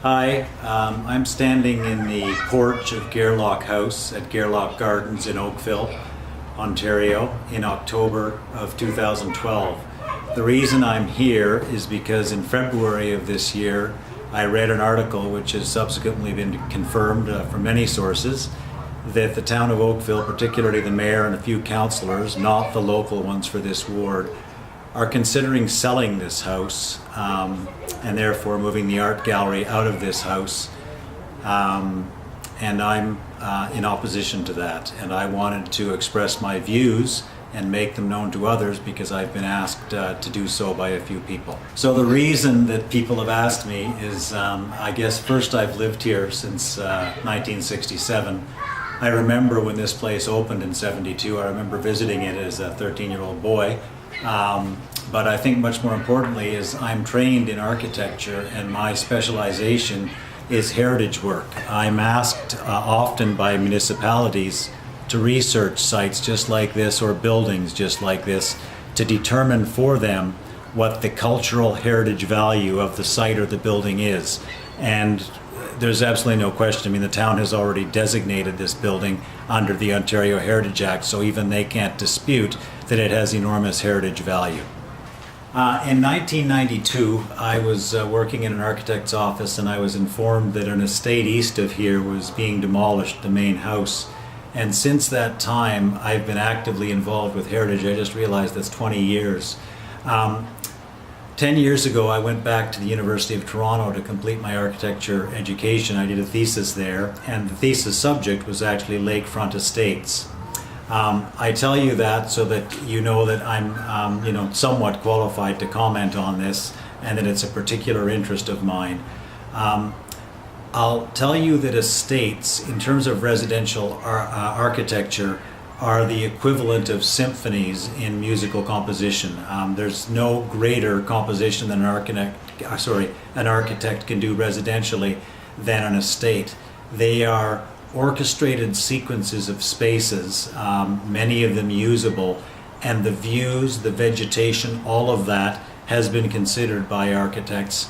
Hi, I'm standing in the porch of Gairloch House at Gairloch Gardens in Oakville, Ontario in October of 2012. The reason I'm here is because in February of this year I read an article which has subsequently been confirmed from many sources that the town of Oakville, particularly the mayor and a few councillors, not the local ones for this ward, are considering selling this house and therefore moving the art gallery out of this house. And I'm in opposition to that, and I wanted to express my views and make them known to others because I've been asked to do so by a few people. So the reason that people have asked me is, I guess first I've lived here since 1967. I remember when this place opened in '72. I remember visiting it as a 13-year-old boy. But I think much more importantly is I'm trained in architecture, and my specialization is heritage work. I'm asked often by municipalities to research sites just like this or buildings just like this to determine for them what the cultural heritage value of the site or the building is. And there's absolutely no question. I mean, the town has already designated this building under the Ontario Heritage Act, so even they can't dispute that it has enormous heritage value. In 1992, I was working in an architect's office, and I was informed that an estate east of here was being demolished, the main house. And since that time, I've been actively involved with heritage. I just realized that's 20 years. 10 years ago, I went back to the University of Toronto to complete my architecture education. I did a thesis there, and the thesis subject was actually lakefront estates. I tell you that so that you know that I'm somewhat qualified to comment on this, and that it's a particular interest of mine. I'll tell you that estates, in terms of residential architecture, are the equivalent of symphonies in musical composition. There's no greater composition than an architect can do residentially than an estate. They are orchestrated sequences of spaces, many of them usable, and the views, the vegetation, all of that has been considered by architects.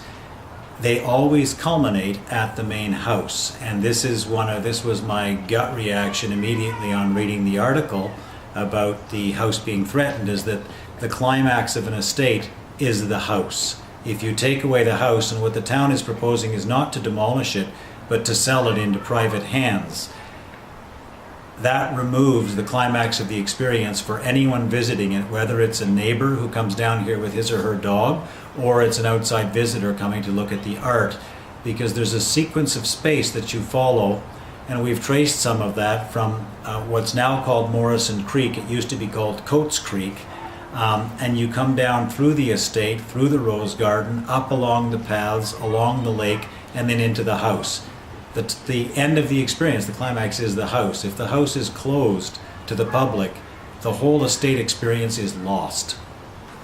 They always culminate at the main house, and this was my gut reaction immediately on reading the article about the house being threatened, is that the climax of an estate is the house. If you take away the house, and what the town is proposing is not to demolish it, but to sell it into private hands, that removes the climax of the experience for anyone visiting it, whether it's a neighbor who comes down here with his or her dog, or it's an outside visitor coming to look at the art, because there's a sequence of space that you follow, and we've traced some of that from what's now called Morrison Creek. It used to be called Coates Creek, and you come down through the estate, through the rose garden, up along the paths, along the lake, and then into the house. The end of the experience, the climax, is the house. If the house is closed to the public, the whole estate experience is lost.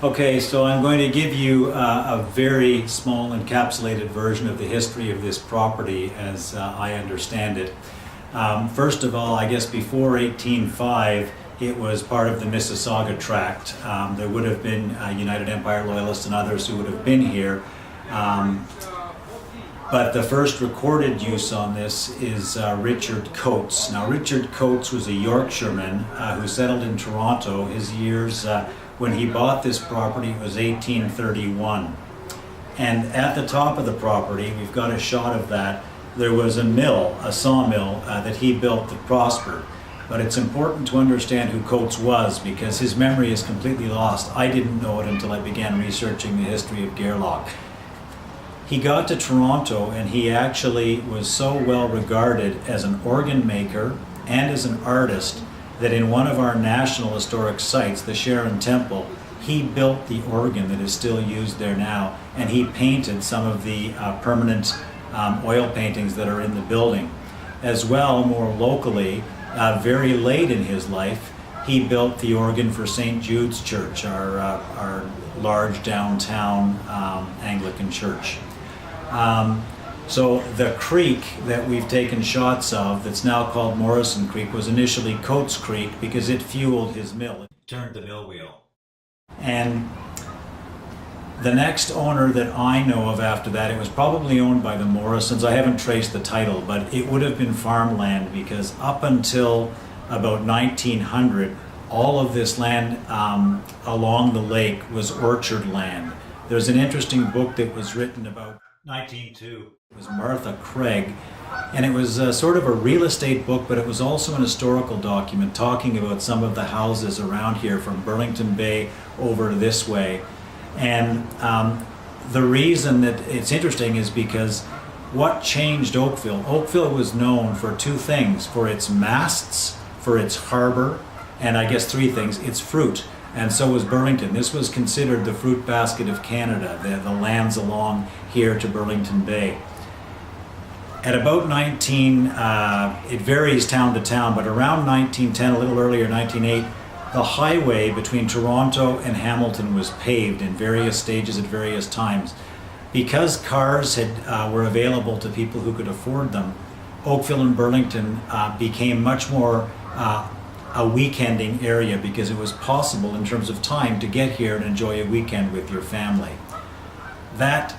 Okay, so I'm going to give you a very small encapsulated version of the history of this property as I understand it. First of all, I guess before 1805, it was part of the Mississauga Tract. There would have been United Empire Loyalists and others who would have been here. But the first recorded use on this is Richard Coates. Now, Richard Coates was a Yorkshireman who settled in Toronto. His years when he bought this property was 1831. And at the top of the property, we've got a shot of that, there was a mill, a sawmill, that he built that prospered. But it's important to understand who Coates was, because his memory is completely lost. I didn't know it until I began researching the history of Gairloch. He got to Toronto, and he actually was so well regarded as an organ maker and as an artist that in one of our national historic sites, the Sharon Temple, he built the organ that is still used there now, and he painted some of the permanent oil paintings that are in the building. As well, more locally, very late in his life, he built the organ for St. Jude's Church, our large downtown Anglican church. So the creek that we've taken shots of, that's now called Morrison Creek, was initially Coates Creek because it fueled his mill. It turned the mill wheel. And The next owner that I know of after that, it was probably owned by the Morrisons. I haven't traced the title, but it would have been farmland, because up until about 1900, all of this land along the lake was orchard land. There's an interesting book that was written about 1902. It was Martha Craig, and it was sort of a real estate book, but it was also an historical document talking about some of the houses around here from Burlington Bay over this way. And the reason that it's interesting is because what changed Oakville? Oakville was known for two things: for its masts, for its harbor, and I guess three things: its fruit. And so was Burlington. This was considered the fruit basket of Canada, the lands along here to Burlington Bay. At about it varies town to town, but around 1910, a little earlier, 1908, the highway between Toronto and Hamilton was paved in various stages at various times. Because cars were available to people who could afford them, Oakville and Burlington became much more a weekending area, because it was possible in terms of time to get here and enjoy a weekend with your family. That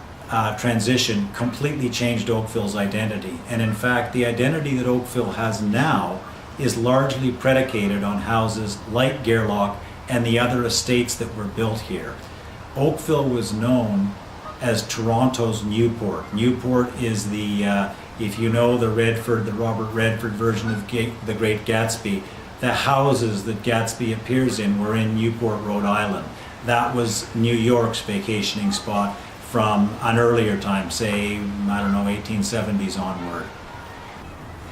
transition completely changed Oakville's identity, and in fact the identity that Oakville has now is largely predicated on houses like Gairloch and the other estates that were built here. Oakville was known as Toronto's Newport. Newport is if you know the Robert Redford version of The Great Gatsby, the houses that Gatsby appears in were in Newport, Rhode Island. That was New York's vacationing spot from an earlier time, say, 1870s onward.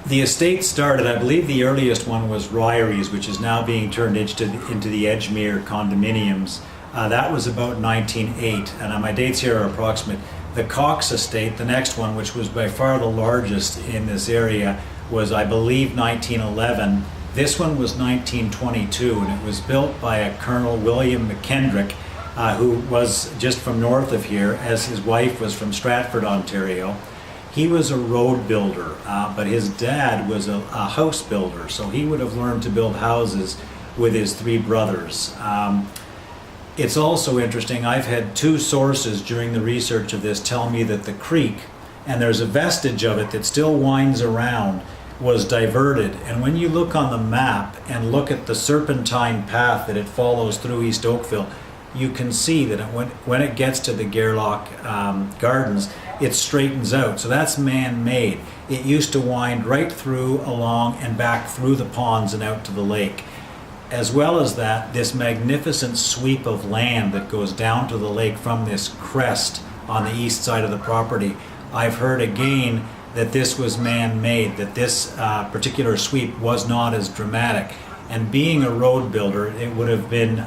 The estate started, I believe the earliest one was Ryries, which is now being turned into the Edgemere condominiums. That was about 1908, and my dates here are approximate. The Cox estate, the next one, which was by far the largest in this area, was, I believe, 1911. This one was 1922, and it was built by a Colonel William McKendrick, who was just from north of here, as his wife was from Stratford, Ontario. He was a road builder, but his dad was a house builder, so he would have learned to build houses with his three brothers. It's also interesting, I've had two sources during the research of this tell me that the creek, and there's a vestige of it that still winds around, was diverted. And when you look on the map and look at the serpentine path that it follows through East Oakville, you can see that when it gets to the Gairloch Gardens, it straightens out. So that's man-made. It used to wind right through, along, and back through the ponds and out to the lake. As well as that, this magnificent sweep of land that goes down to the lake from this crest on the east side of the property. I've heard again that this was man-made, that this particular sweep was not as dramatic. And being a road builder, it would have been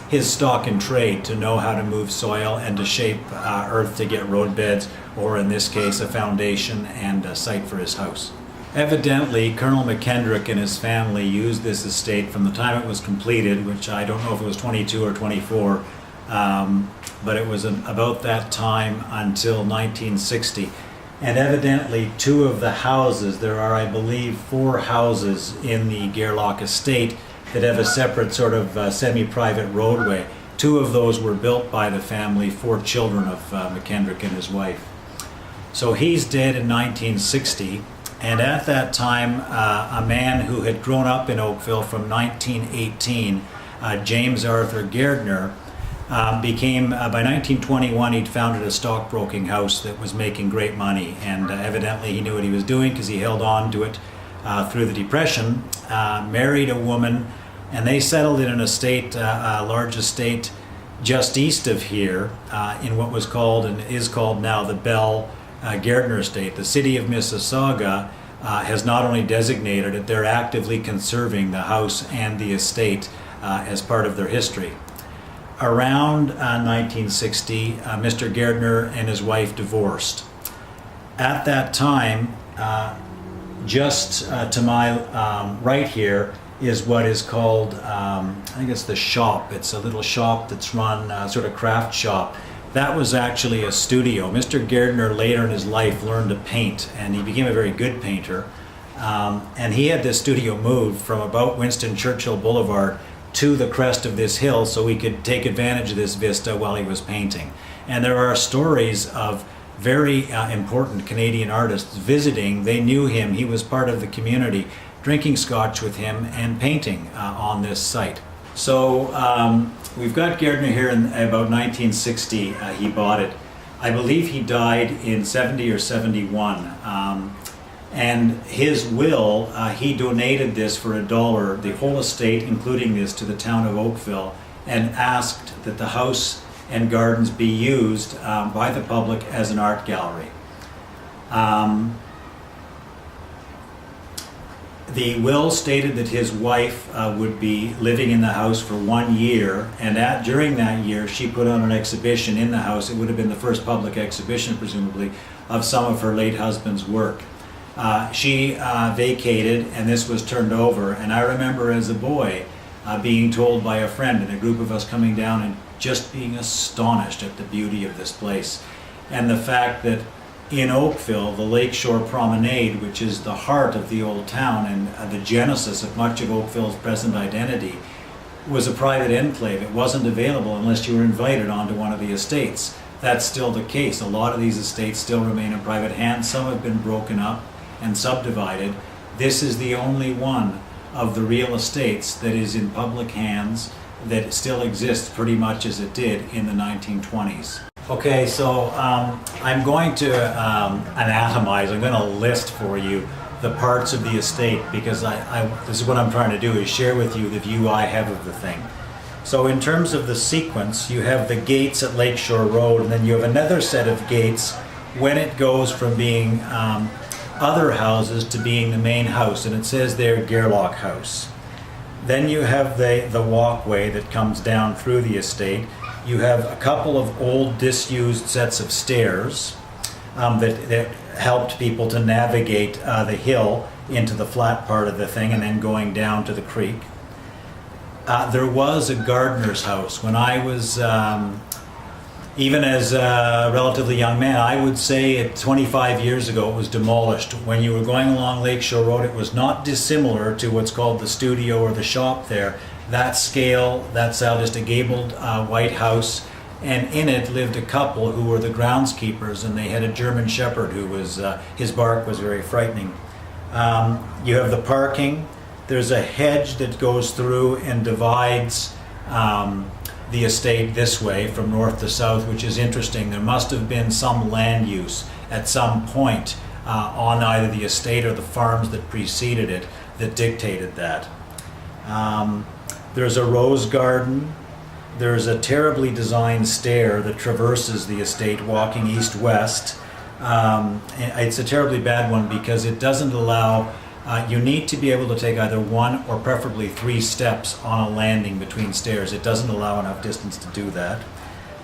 his stock in trade to know how to move soil and to shape earth to get road beds, or in this case, a foundation and a site for his house. Evidently, Colonel McKendrick and his family used this estate from the time it was completed, which I don't know if it was 22 or 24, but it was about that time until 1960. And evidently, two of the houses, there are, I believe, 4 houses in the Gairloch estate that have a separate sort of semi-private roadway. 2 of those were built by the family, 4 children of McKendrick and his wife. So he's dead in 1960, and at that time, a man who had grown up in Oakville from 1918, James Arthur Gardner, became, by 1921, he'd founded a stockbroking house that was making great money, and evidently he knew what he was doing because he held on to it through the Depression, married a woman, and they settled in an estate, a large estate just east of here, in what was called and is called now the Bell Gardner Estate. The city of Mississauga has not only designated it, they're actively conserving the house and the estate as part of their history. Around 1960, Mr. Gardner and his wife divorced. At that time, just to my right here is what is called, I think it's the shop. It's a little shop that's run, sort of craft shop. That was actually a studio. Mr. Gardner later in his life learned to paint, and he became a very good painter. And he had this studio moved from about Winston Churchill Boulevard to the crest of this hill so he could take advantage of this vista while he was painting. And there are stories of very important Canadian artists visiting. They knew him, he was part of the community, drinking scotch with him and painting on this site. So we've got Gardner here in about 1960, he bought it. I believe he died in 70 or 71. And his will, he donated this for $1, the whole estate, including this, to the town of Oakville, and asked that the house and gardens be used by the public as an art gallery. The will stated that his wife would be living in the house for 1 year, and during that year she put on an exhibition in the house. It would have been the first public exhibition, presumably, of some of her late husband's work. She vacated and this was turned over, and I remember as a boy being told by a friend and a group of us coming down and just being astonished at the beauty of this place, and the fact that in Oakville, the Lakeshore Promenade, which is the heart of the old town and the genesis of much of Oakville's present identity, was a private enclave. It wasn't available unless you were invited onto one of the estates. That's still the case. A lot of these estates still remain in private hands. Some have been broken up and subdivided. This is the only one of the real estates that is in public hands that still exists pretty much as it did in the 1920s. Okay, so I'm going to anatomize, I'm going to list for you the parts of the estate, because this is what I'm trying to do, is share with you the view I have of the thing. So in terms of the sequence, you have the gates at Lakeshore Road, and then you have another set of gates when it goes from being other houses to being the main house, and it says there Gairloch House. Then you have the walkway that comes down through the estate. You have a couple of old disused sets of stairs that helped people to navigate the hill into the flat part of the thing and then going down to the creek. There was a gardener's house. When I was, even as a relatively young man, I would say 25 years ago it was demolished. When you were going along Lakeshore Road, it was not dissimilar to what's called the studio or the shop there. That scale, that's just a gabled white house, and in it lived a couple who were the groundskeepers, and they had a German Shepherd who was, his bark was very frightening. You have the parking. There's a hedge that goes through and divides the estate this way from north to south, which is interesting. There must have been some land use at some point on either the estate or the farms that preceded it that dictated that. There's a rose garden. There's a terribly designed stair that traverses the estate walking east-west. It's a terribly bad one because it doesn't allow, you need to be able to take either one or preferably 3 steps on a landing between stairs. It doesn't allow enough distance to do that.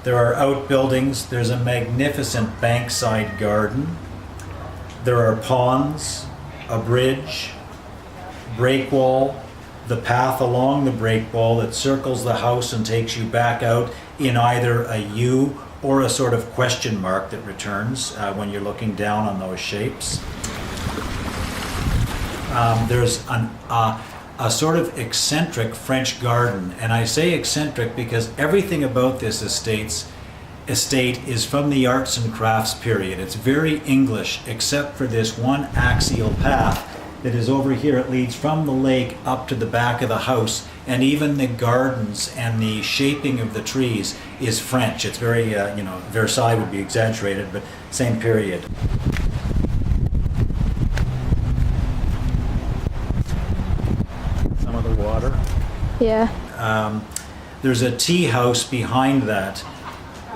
There are outbuildings. There's a magnificent bankside garden. There are ponds, a bridge, break wall, the path along the break wall that circles the house and takes you back out in either a U or a sort of question mark that returns when you're looking down on those shapes. There's a sort of eccentric French garden, and I say eccentric because everything about this estate is from the arts and crafts period. It's very English, except for this one axial path that is over here. It leads from the lake up to the back of the house, and even the gardens and the shaping of the trees is French. It's very, Versailles would be exaggerated, but same period. Some of the water. Yeah. There's a tea house behind that.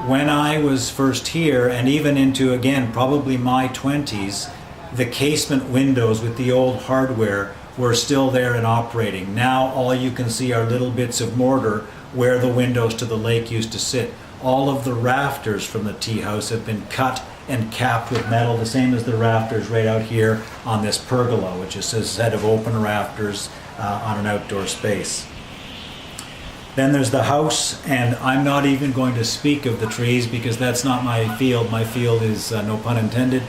When I was first here, and even into, again, probably my 20s, the casement windows with the old hardware were still there and operating. Now all you can see are little bits of mortar where the windows to the lake used to sit. All of the rafters from the tea house have been cut and capped with metal, the same as the rafters right out here on this pergola, which is a set of open rafters on an outdoor space. Then there's the house, and I'm not even going to speak of the trees because that's not my field. My field is, no pun intended,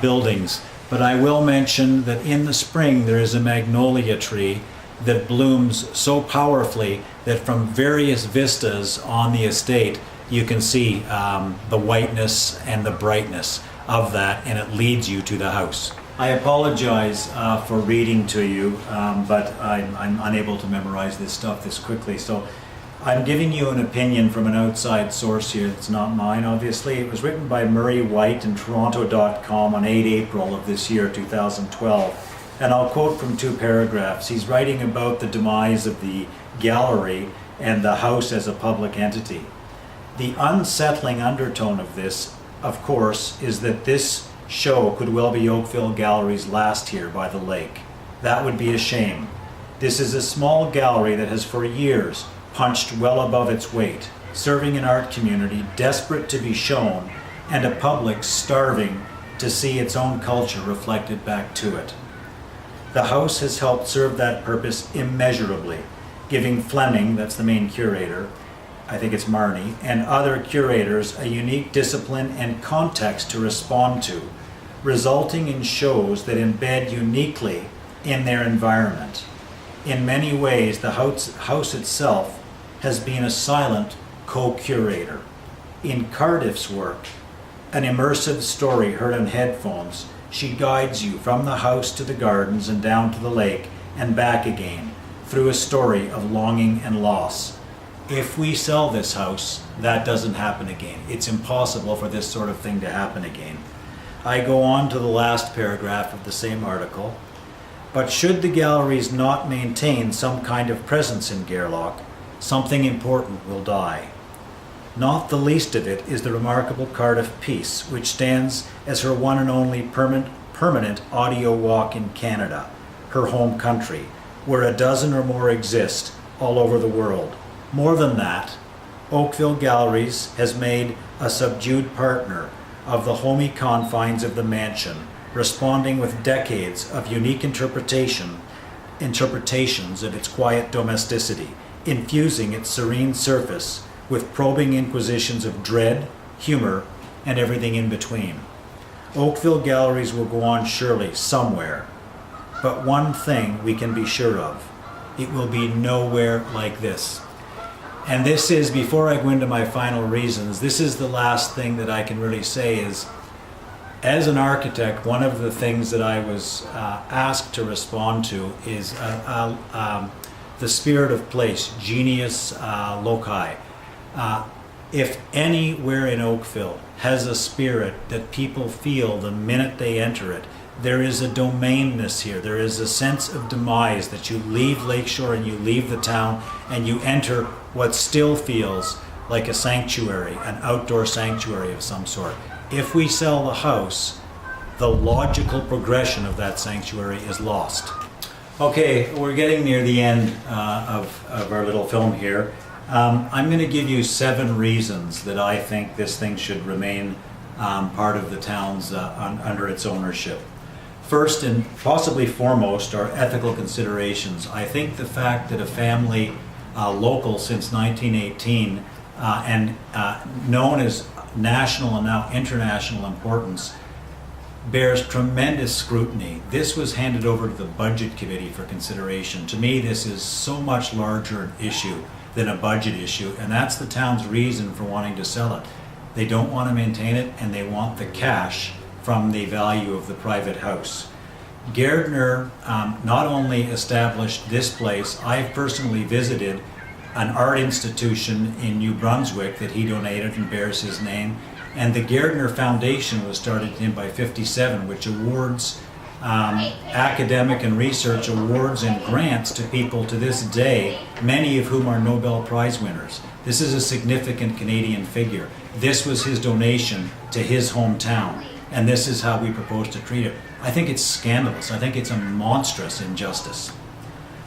buildings. But I will mention that in the spring there is a magnolia tree that blooms so powerfully that from various vistas on the estate, you can see the whiteness and the brightness of that, and it leads you to the house. I apologize for reading to you, but I'm unable to memorize this stuff this quickly. So I'm giving you an opinion from an outside source here. It's not mine, obviously. It was written by Murray White in Toronto.com on 8 April of this year, 2012. And I'll quote from 2 paragraphs. He's writing about the demise of the gallery and the house as a public entity. The unsettling undertone of this, of course, is that this show could well be Oakville Gallery's last here by the lake. That would be a shame. This is a small gallery that has for years punched well above its weight, serving an art community desperate to be shown and a public starving to see its own culture reflected back to it. The house has helped serve that purpose immeasurably, giving Fleming, that's the main curator, I think it's Marnie, and other curators a unique discipline and context to respond to, resulting in shows that embed uniquely in their environment. In many ways, the house itself has been a silent co-curator. In Cardiff's work, an immersive story heard on headphones, she guides you from the house to the gardens and down to the lake and back again through a story of longing and loss. If we sell this house, that doesn't happen again. It's impossible for this sort of thing to happen again. I go on to the last paragraph of the same article. But should the galleries not maintain some kind of presence in Gairloch, something important will die. Not the least of it is the remarkable Cardiff piece, which stands as her one and only permanent audio walk in Canada, her home country, where a dozen or more exist all over the world. More than that, Oakville Galleries has made a subdued partner of the homey confines of the mansion, responding with decades of unique interpretations of its quiet domesticity, infusing its serene surface with probing inquisitions of dread, humor, and everything in between. Oakville Galleries will go on surely somewhere, but one thing we can be sure of: it will be nowhere like this. And this is, before I go into my final reasons, this is the last thing that I can really say is, as an architect, one of the things that I was asked to respond to is the spirit of place, genius loci. If anywhere in Oakville has a spirit that people feel the minute they enter it, there is a domainness here. There is a sense of demise that you leave Lakeshore and you leave the town and you enter what still feels like a sanctuary, an outdoor sanctuary of some sort. If we sell the house, the logical progression of that sanctuary is lost. Okay, we're getting near the end of our little film here. I'm going to give you 7 reasons that I think this thing should remain part of the town's under its ownership. First and possibly foremost are ethical considerations. I think the fact that a family local since 1918 and known as national and now international importance bears tremendous scrutiny. This was handed over to the budget committee for consideration. To me, this is so much larger an issue than a budget issue, and that's the town's reason for wanting to sell it. They don't want to maintain it, and they want the cash from the value of the private house. Gardner not only established this place, I've personally visited an art institution in New Brunswick that he donated and bears his name, and the Gardner Foundation was started in by 57, which awards academic and research awards and grants to people to this day, many of whom are Nobel Prize winners. This is a significant Canadian figure. This was his donation to his hometown, and this is how we propose to treat it. I think it's scandalous. I think it's a monstrous injustice.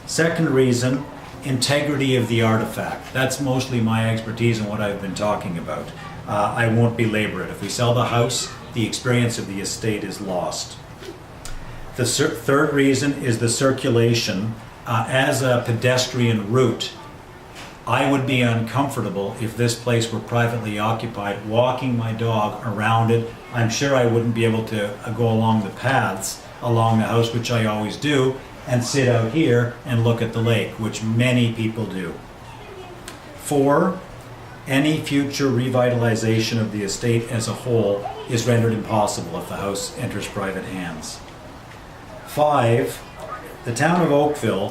Second reason, integrity of the artifact. That's mostly my expertise and what I've been talking about. I won't belabor it. If we sell the house, the experience of the estate is lost. The third reason is the circulation. As a pedestrian route, I would be uncomfortable if this place were privately occupied, walking my dog around it. I'm sure I wouldn't be able to go along the paths along the house, which I always do, and sit out here and look at the lake, which many people do. 4, any future revitalization of the estate as a whole is rendered impossible if the house enters private hands. 5, the town of Oakville,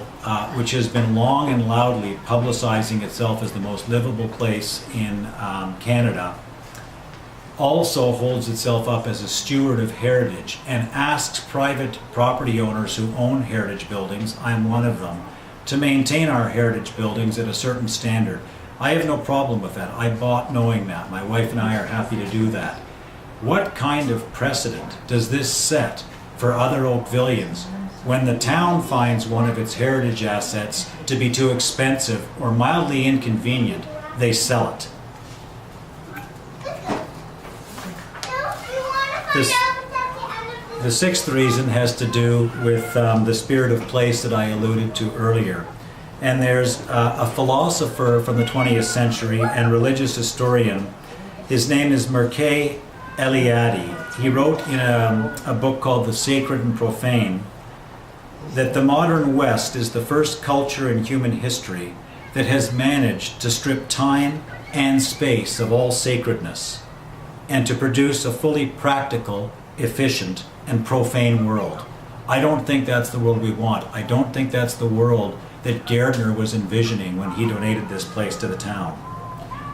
which has been long and loudly publicizing itself as the most livable place in Canada, also holds itself up as a steward of heritage and asks private property owners who own heritage buildings, I'm one of them, to maintain our heritage buildings at a certain standard. I have no problem with that. I bought knowing that. My wife and I are happy to do that. What kind of precedent does this set for other Oakvillians when the town finds one of its heritage assets to be too expensive or mildly inconvenient, they sell it? The 6th reason has to do with the spirit of place that I alluded to earlier. And there's a philosopher from the 20th century and religious historian. His name is Mircea Eliade. He wrote in a book called The Sacred and Profane that the modern West is the first culture in human history that has managed to strip time and space of all sacredness and to produce a fully practical, efficient, and profane world. I don't think that's the world we want. I don't think that's the world that Gardner was envisioning when he donated this place to the town.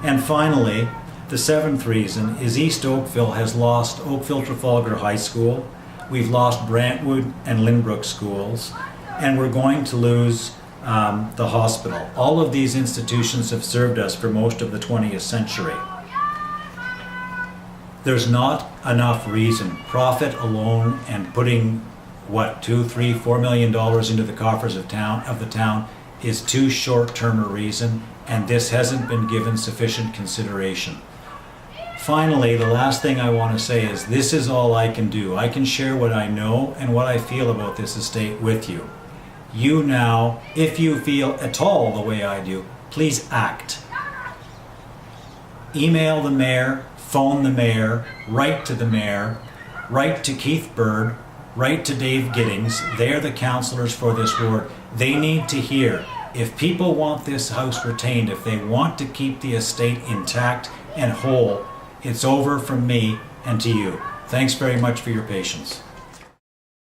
And finally, the 7th reason is East Oakville has lost Oakville Trafalgar High School, we've lost Brantwood and Lynbrook schools, and we're going to lose the hospital. All of these institutions have served us for most of the 20th century. There's not enough reason. Profit alone and putting $2, $3, $4 million into the coffers of the town is too short-term a reason, and this hasn't been given sufficient consideration. Finally, the last thing I want to say is this is all I can do. I can share what I know and what I feel about this estate with you. You now, if you feel at all the way I do, please act. Email the mayor, phone the mayor, write to the mayor, write to Keith Bird, write to Dave Gittings. They're the councillors for this ward. They need to hear. If people want this house retained, if they want to keep the estate intact and whole, it's over from me and to you. Thanks very much for your patience.